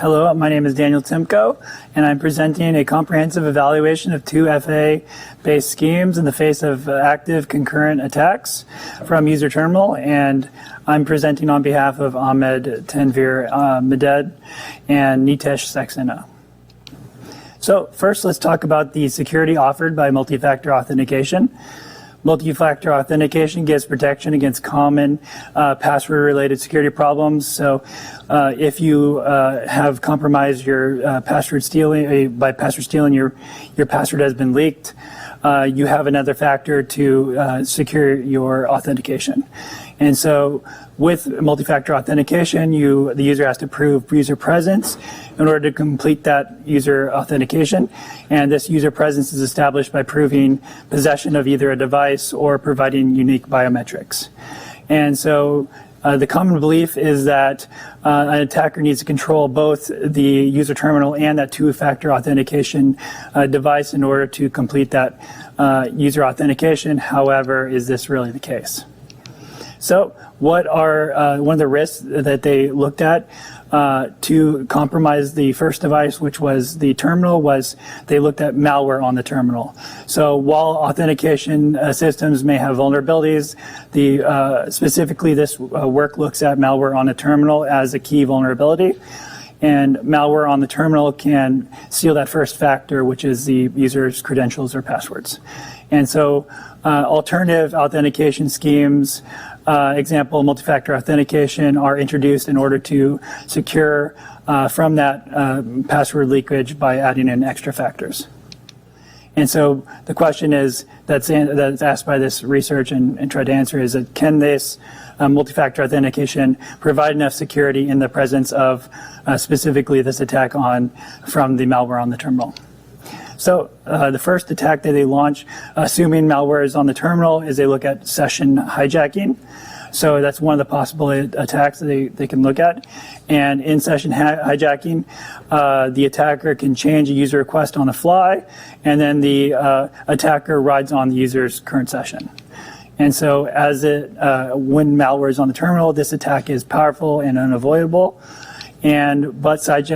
Hello, my name is Daniel Timko, and I'm presenting a comprehensive evaluation of 2FA-based schemes in the face of active concurrent attacks from user terminal. And I'm presenting on behalf of Ahmed, Tanvir, Mahdad, and Nitesh, Saxena. So first, let's talk about the security offered by multi-factor authentication. Multi-factor authentication gives protection against common password-related security problems. So if you have compromised your password stealing, by password stealing, your password has been leaked, you have another factor to secure your authentication. And so with multi-factor authentication, the user has to prove user presence in order to complete that user authentication. And this user presence is established by proving possession of either a device or providing unique biometrics. And so the common belief is that an attacker needs to control both the user terminal and that two-factor authentication device in order to complete that user authentication. However, is this really the case? So what are one of the risks that they looked at to compromise the first device, which was the terminal, was they looked at malware on the terminal. So while authentication systems may have vulnerabilities, specifically this work looks at malware on a terminal as a key vulnerability. And malware on the terminal can steal that first factor, which is the user's credentials or passwords. And so alternative authentication schemes, example, multi-factor authentication, are introduced in order to secure from that password leakage by adding in extra factors. And so the question is that's asked by this research and tried to answer is that can this multi-factor authentication provide enough security in the presence of specifically this attack from the malware on the terminal? So the first attack that they launch, assuming malware is on the terminal, is they look at session hijacking. So that's one of the possible attacks that they can look at. And in session hijacking, the attacker can change a user request on the fly, and then the attacker rides on the user's current session. And so when malware is on the terminal, this attack is powerful and unavoidable. But session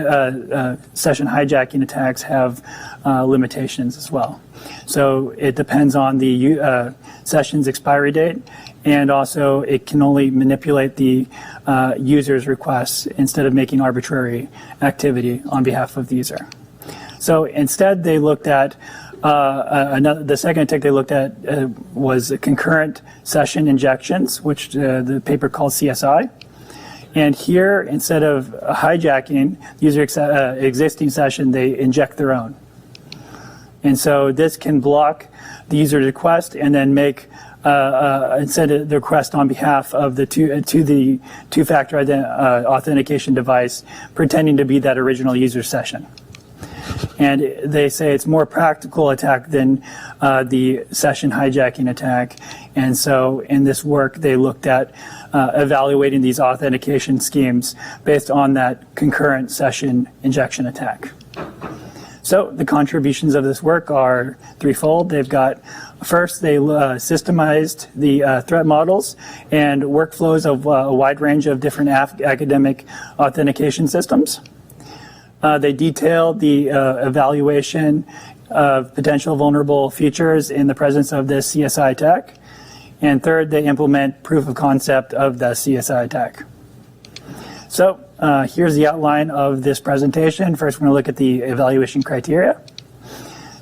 hijacking attacks have limitations as well. So it depends on the session's expiry date, and also it can only manipulate the user's requests instead of making arbitrary activity on behalf of the user. So instead, they looked at the second attack they looked at was concurrent session injections, which the paper called CSI. And here, instead of hijacking the user's existing session, they inject their own. And so this can block the user's request and then send the request on behalf of the two-factor authentication device, pretending to be that original user session. And they say it's more practical attack than the session hijacking attack. And so in this work, they looked at evaluating these authentication schemes based on that concurrent session injection attack. So the contributions of this work are threefold. They've got, first, they systemized the threat models and workflows of a wide range of different academic authentication systems. They detailed the evaluation of potential vulnerable features in the presence of this CSI attack. And third, they implement proof of concept of the CSI attack. So here's the outline of this presentation. First, we're going to look at the evaluation criteria.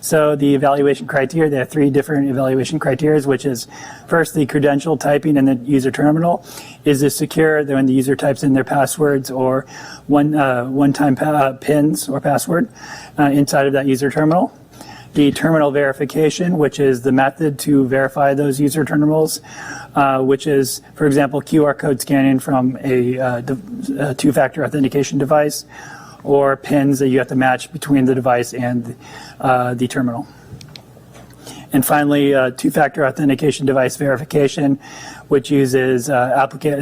So the evaluation criteria, there are three different evaluation criteria, which is first the credential typing in the user terminal. Is this secure when the user types in their passwords or one-time pins or password inside of that user terminal? The terminal verification, which is the method to verify those user terminals, which is, for example, QR code scanning from a two-factor authentication device, or pins that you have to match between the device and the terminal. And finally, two-factor authentication device verification, which uses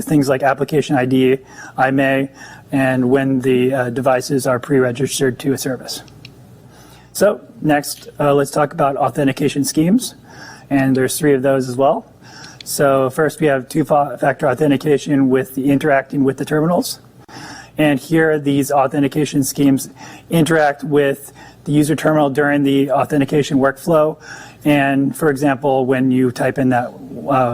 things like application ID, IMEI, and when the devices are pre-registered to a service. So next, let's talk about authentication schemes, and there's three of those as well. So first, we have two-factor authentication with the interacting with the terminals. And here, these authentication schemes interact with the user terminal during the authentication workflow. And for example, when you type in that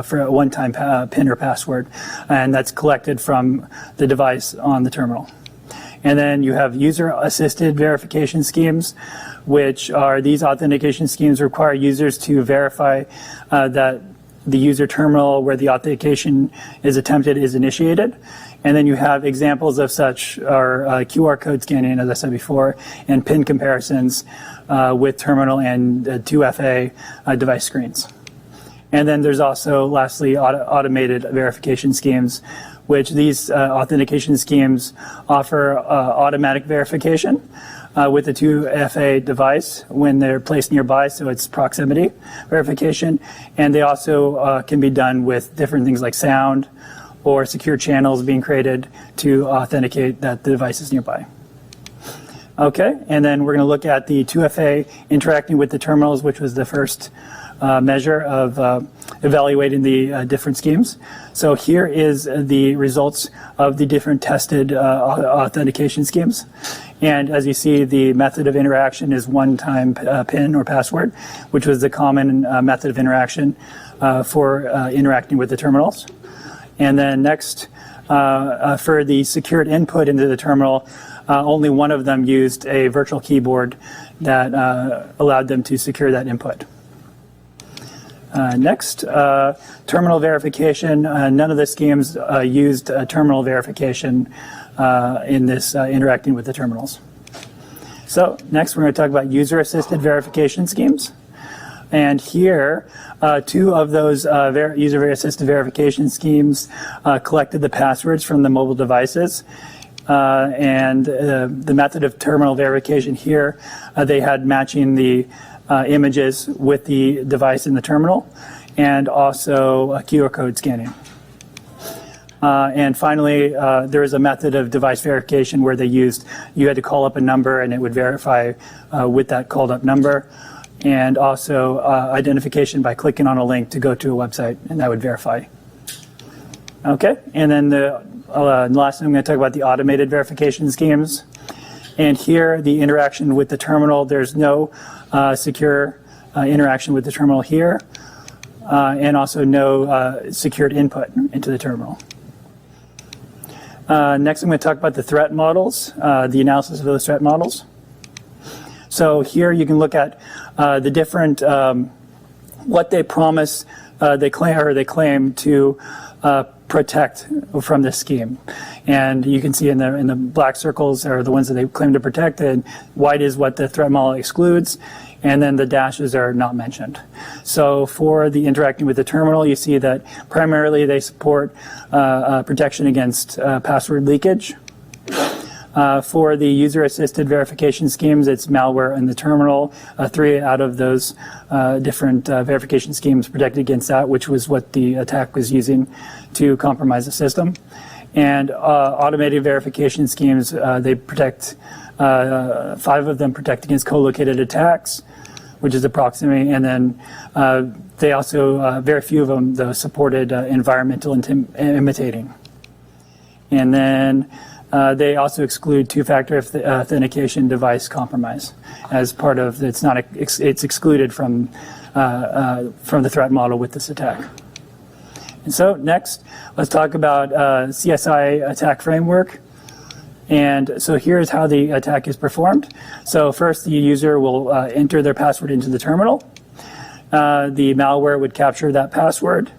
for a one-time PIN or password, and that's collected from the device on the terminal. And then you have user-assisted verification schemes, which are these authentication schemes require users to verify that the user terminal where the authentication is attempted is initiated. And then you have examples of such are QR code scanning, as I said before, and PIN comparisons with terminal and 2FA device screens. And then there's also, lastly, automated verification schemes, which these authentication schemes offer automatic verification with the 2FA device when they're placed nearby, so it's proximity verification. And they also can be done with different things like sound or secure channels being created to authenticate that the device is nearby. Okay, and then we're going to look at the 2FA interacting with the terminals, which was the first measure of evaluating the different schemes. So here is the results of the different tested authentication schemes. And as you see, the method of interaction is one-time PIN or password, which was the common method of interaction for interacting with the terminals. And then next, for the secured input into the terminal, only one of them used a virtual keyboard that allowed them to secure that input. Next, terminal verification. None of the schemes used terminal verification in this interacting with the terminals. So next, we're going to talk about user-assisted verification schemes. And here, two of those user-assisted verification schemes collected the passwords from the mobile devices. And the method of terminal verification here, they had matching the images with the device in the terminal, and also QR code scanning. And finally, there is a method of device verification where you had to call up a number and it would verify with that called up number, and also identification by clicking on a link to go to a website, and that would verify. Okay, and then the last thing I'm going to talk about the automated verification schemes. And here, the interaction with the terminal, there's no secure interaction with the terminal here, and also no secured input into the terminal. Next, I'm going to talk about the threat models, the analysis of those threat models. So here you can look at the different, what they promise, they claim to protect from this scheme. And you can see in the black circles are the ones that they claim to protect, and white is what the threat model excludes, and then the dashes are not mentioned. So for the interacting with the terminal, you see that primarily they support protection against password leakage. For the user-assisted verification schemes, it's malware in the terminal. 3 out of those different verification schemes protected against that, which was what the attack was using to compromise the system. And automated verification schemes, they protect, 5 of them protect against co-located attacks, which is a proximity, and then they also, very few of them, though, supported environmental imitating. And then they also exclude two-factor authentication device compromise as part of it's excluded from the threat model with this attack. And so next, let's talk about CSI attack framework. And so here's how the attack is performed. So first, the user will enter their password into the terminal. The malware would capture that password,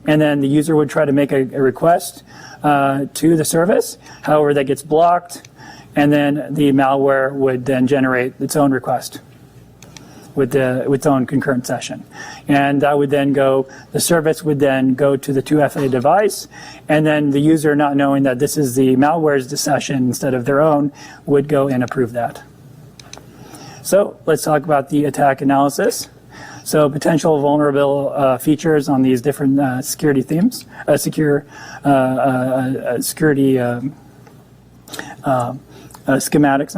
and then the user would try to make a request to the service. However, that gets blocked, and then the malware would then generate its own request with its own concurrent session. And that would then the service would then go to the 2FA device, and then the user, not knowing that this is the malware's session instead of their own, would go and approve that. So let's talk about the attack analysis. So potential vulnerable features on these different security themes, security schematics,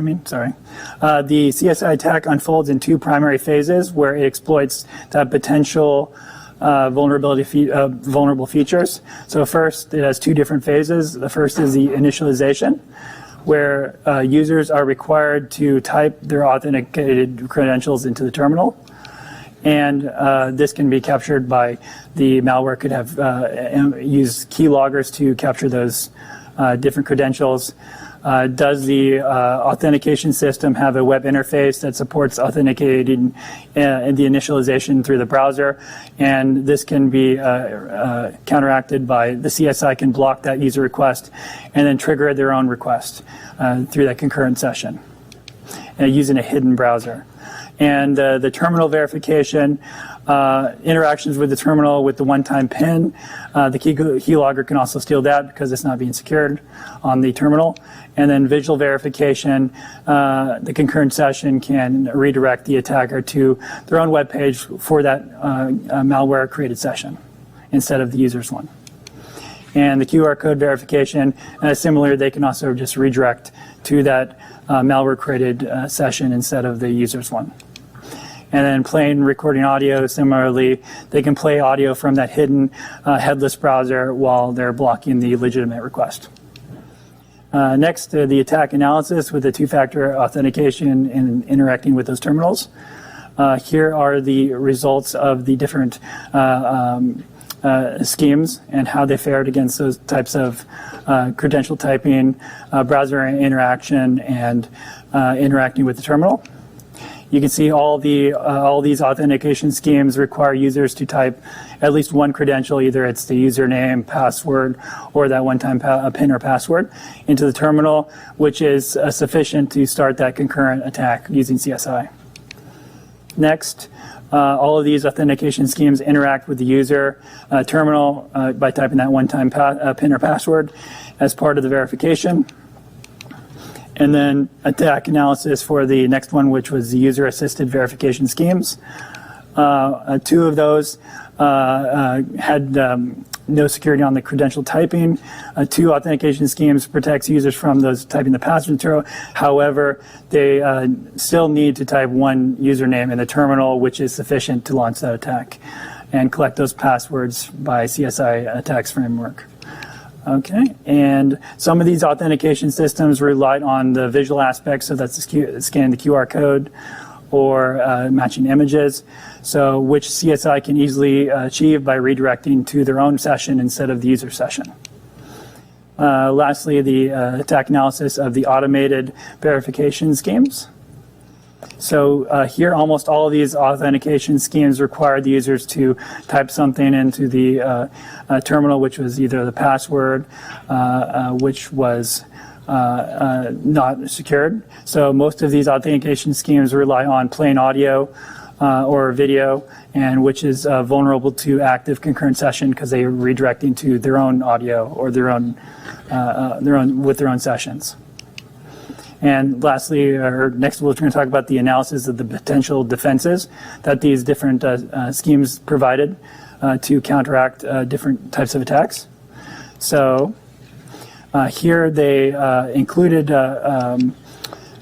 The CSI attack unfolds in 2 primary phases where it exploits the potential vulnerable features. So first, it has two different phases. The first is the initialization, where users are required to type their authenticated credentials into the terminal. And this can be captured by the malware could have used keyloggers to capture those different credentials. Does the authentication system have a web interface that supports authenticating the initialization through the browser? And this can be counteracted by the CSI can block that user request and then trigger their own request through that concurrent session using a hidden browser. And the terminal verification, interactions with the terminal with the one-time PIN. The keylogger can also steal that because it's not being secured on the terminal. And then visual verification, the concurrent session can redirect the attacker to their own web page for that malware-created session instead of the user's one. And the QR code verification, similar, they can also just redirect to that malware-created session instead of the user's one. And then playing recording audio, similarly, they can play audio from that hidden headless browser while they're blocking the legitimate request. Next, the attack analysis with the two-factor authentication and interacting with those terminals. Here are the results of the different schemes and how they fared against those types of credential typing, browser interaction, and interacting with the terminal. You can see all these authentication schemes require users to type at least one credential, either it's the username, password, or that one-time PIN or password, into the terminal, which is sufficient to start that concurrent attack using CSI. Next, all of these authentication schemes interact with the user terminal by typing that one-time PIN or password as part of the verification. And then attack analysis for the next one, which was the user-assisted verification schemes. Two of those had no security on the credential typing. Two authentication schemes protects users from those typing the password material. However, they still need to type one username in the terminal, which is sufficient to launch that attack and collect those passwords by CSI attacks framework. Okay, and some of these authentication systems relied on the visual aspects, so that's scanning the QR code or matching images, so which CSI can easily achieve by redirecting to their own session instead of the user session. Lastly, the attack analysis of the automated verification schemes. So here, almost all of these authentication schemes require the users to type something into the terminal, which was either the password, which was not secured. So most of these authentication schemes rely on plain audio or video, and which is vulnerable to active concurrent session because they are redirecting to their own audio or their own sessions. And lastly, or next, we're going to talk about the analysis of the potential defenses that these different schemes provided to counteract different types of attacks. So here they included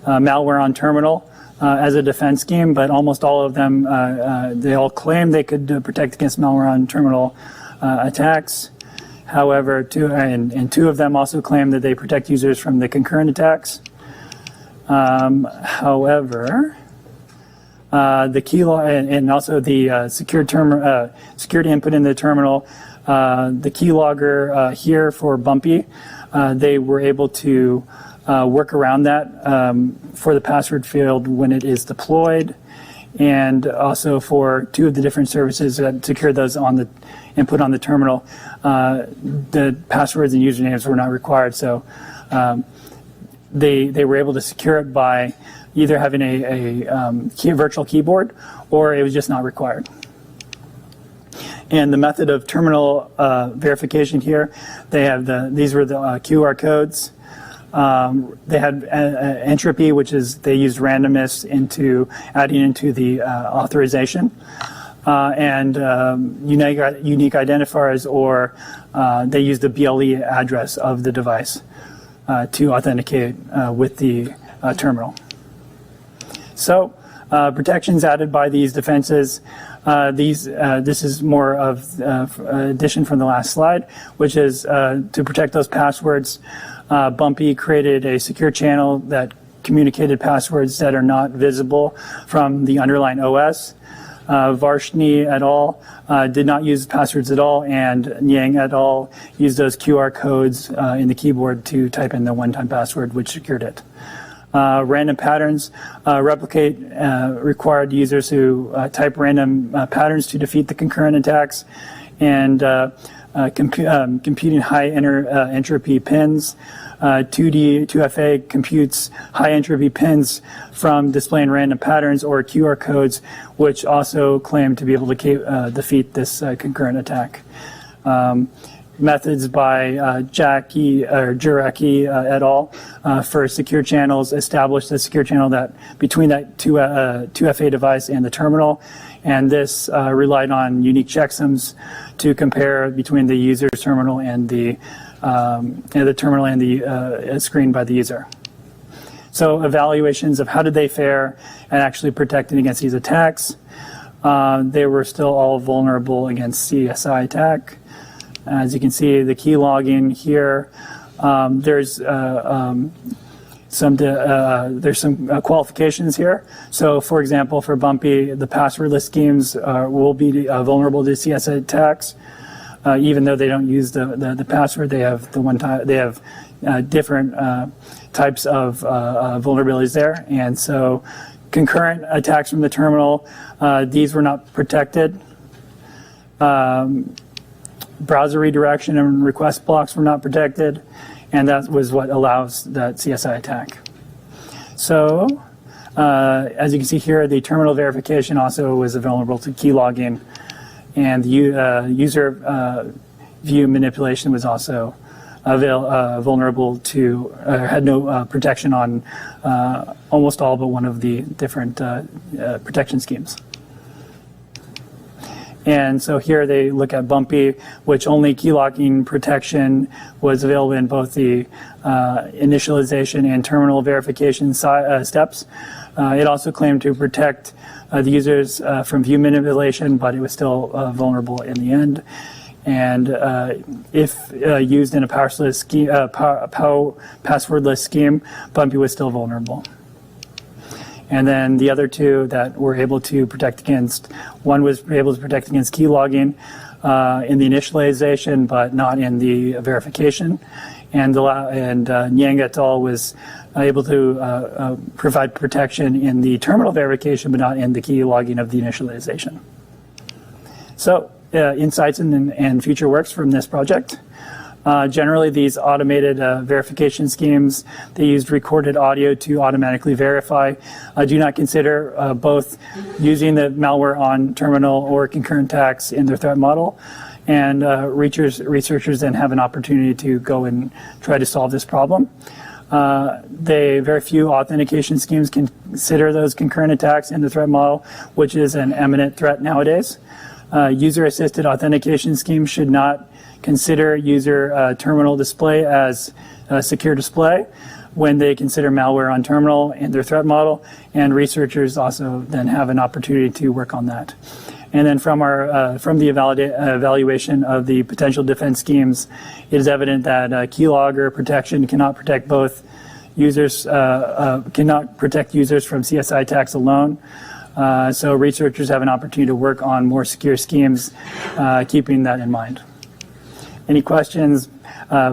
malware on terminal as a defense scheme, but almost all of them, they all claim they could protect against malware on terminal attacks. However, two of them also claim that they protect users from the concurrent attacks. However, the keylogger and also the security input in the terminal, the keylogger here for Bumpy, they were able to work around that for the password field when it is deployed, and also for two of the different services that secure those on the input on the terminal, the passwords and usernames were not required. So. They were able to secure it by either having a virtual keyboard, or it was just not required. And the method of terminal verification here, they have these were the QR codes. They had entropy, which is they used randomness into adding into the authorization, and unique identifiers, or they used the BLE address of the device to authenticate with the terminal. So protections added by these defenses This is more of addition from the last slide, which is to protect those passwords. Bumpy created a secure channel that communicated passwords that are not visible from the underlying OS. Varshni et al. Did not use passwords at all, and Yang et al. Used those QR codes in the keyboard to type in the one-time password, which secured it. Random patterns replicate required users who type random patterns to defeat the concurrent attacks, and computing high entropy pins. 2FA computes high entropy pins from displaying random patterns or QR codes, which also claim to be able to defeat this concurrent attack. Methods by Juraki et al. For secure channels established a secure channel that between that 2FA device and the terminal, and this relied on unique checksums to compare between the user's terminal and the terminal and the screen by the user. So evaluations of how did they fare and actually protecting against these attacks. They were still all vulnerable against CSI attack. As you can see, the key logging here, there's some qualifications here. So, for example, for Bumpy, the passwordless schemes will be vulnerable to CSI attacks, even though they don't use the password. They have different types of vulnerabilities there, and so concurrent attacks from the terminal, these were not protected. Browser redirection and request blocks were not protected, and that was what allows that CSI attack. So, as you can see here, the terminal verification also was vulnerable to key logging, and user view manipulation was also vulnerable to, had no protection on almost all but one of the different protection schemes. And so here they look at Bumpy, which only key locking protection was available in both the initialization and terminal verification steps. It also claimed to protect the users from view manipulation, but it was still vulnerable in the end. And if used in a passwordless scheme, Bumpy was still vulnerable. And then the other two that were able to protect against, one was able to protect against key logging in the initialization, but not in the verification. And Yang et al. Was able to provide protection in the terminal verification, but not in the key logging of the initialization. So insights and future works from this project. Generally, these automated verification schemes, they used recorded audio to automatically verify. Do not consider both using the malware on terminal or concurrent attacks in their threat model. And researchers then have an opportunity to go and try to solve this problem. Very few authentication schemes can consider those concurrent attacks in the threat model, which is an eminent threat nowadays. User-assisted authentication schemes should not consider user terminal display as a secure display when they consider malware on terminal in their threat model, and researchers also then have an opportunity to work on that. And then from the evaluation of the potential defense schemes, it is evident that keylogger protection cannot protect both users, cannot protect users from CSI attacks alone. So researchers have an opportunity to work on more secure schemes, keeping that in mind. Any questions,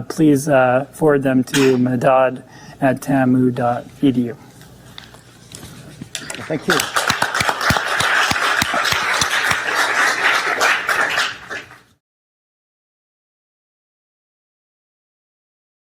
please forward them to Mahdad at tamu.edu. Thank you.